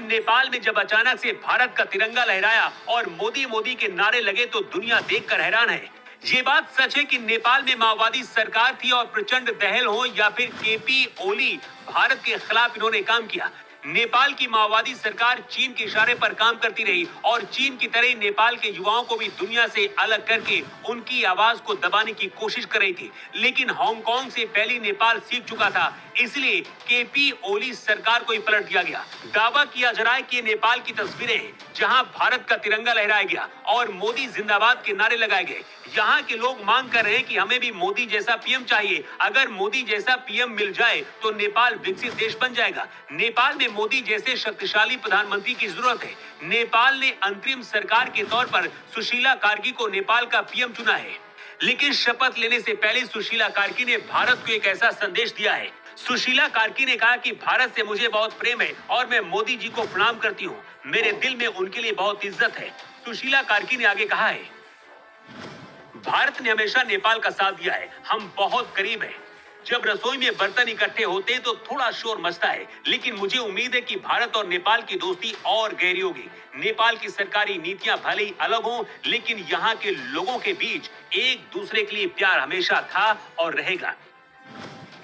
नेपाल में जब अचानक से भारत का तिरंगा लहराया और मोदी मोदी के नारे लगे तो दुनिया देखकर हैरान है। ये बात सच है कि नेपाल में माओवादी सरकार थी और प्रचंड दहल हो या फिर केपी ओली भारत के खिलाफ इन्होंने काम किया। नेपाल की माओवादी सरकार चीन के इशारे पर काम करती रही और चीन की तरह नेपाल के युवाओं को भी दुनिया से अलग करके उनकी आवाज को दबाने की कोशिश कर रही थी। लेकिन हांगकांग से पहले नेपाल सीख चुका था, इसलिए केपी ओली सरकार को ही पलट दिया गया। दावा किया जा रहा है कि नेपाल की तस्वीरें हैं जहां भारत का तिरंगा लहराया गया और मोदी जिंदाबाद के नारे लगाए गए। यहाँ के लोग मांग कर रहे हैं कि हमें भी मोदी जैसा पीएम चाहिए। अगर मोदी जैसा पीएम मिल जाए तो नेपाल विकसित देश बन जाएगा। नेपाल में मोदी जैसे शक्तिशाली प्रधानमंत्री की जरूरत है। नेपाल ने अंतरिम सरकार के तौर पर सुशीला कार्की को नेपाल का पीएम चुना है, लेकिन शपथ लेने से पहले सुशीला कार्की ने भारत को एक ऐसा संदेश दिया है। सुशीला कार्की ने कहा कि भारत से मुझे बहुत प्रेम है और मैं मोदी जी को प्रणाम करती हूँ। मेरे दिल में उनके लिए बहुत इज्जत है। सुशीला कार्की ने आगे कहा है, भारत ने हमेशा नेपाल का साथ दिया है। हम बहुत करीब हैं। जब रसोई में बर्तन इकट्ठे होते हैं तो थोड़ा शोर मचता है, लेकिन मुझे उम्मीद है कि भारत और नेपाल की दोस्ती और गहरी होगी। नेपाल की सरकारी नीतियां भले ही अलग हों, लेकिन यहाँ के लोगों के बीच एक दूसरे के लिए प्यार हमेशा था और रहेगा।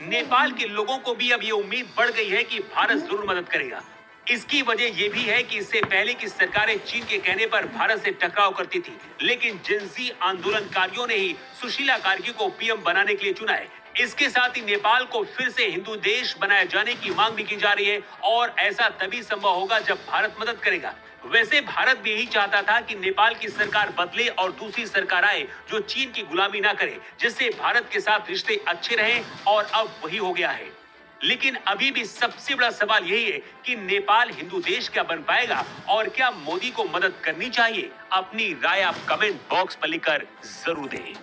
नेपाल के लोगों को भी अब ये उम्मीद बढ़ गई है कि भारत जरूर मदद करेगा। इसकी वजह यह भी है कि इससे पहले की सरकारें चीन के कहने पर भारत से टकराव करती थी, लेकिन जिनसी आंदोलनकारियों ने ही सुशीला कार्की को पीएम बनाने के लिए चुना है। इसके साथ ही नेपाल को फिर से हिंदू देश बनाए जाने की मांग भी की जा रही है और ऐसा तभी संभव होगा जब भारत मदद करेगा। वैसे भारत भी यही चाहता था कि नेपाल की सरकार बदले और दूसरी सरकार आए जो चीन की गुलामी ना करे, जिससे भारत के साथ रिश्ते अच्छे रहें, और अब वही हो गया है। लेकिन अभी भी सबसे बड़ा सवाल यही है कि नेपाल हिंदू देश क्या बन पाएगा और क्या मोदी को मदद करनी चाहिए? अपनी राय आप कमेंट बॉक्स पर लिखकर जरूर दें।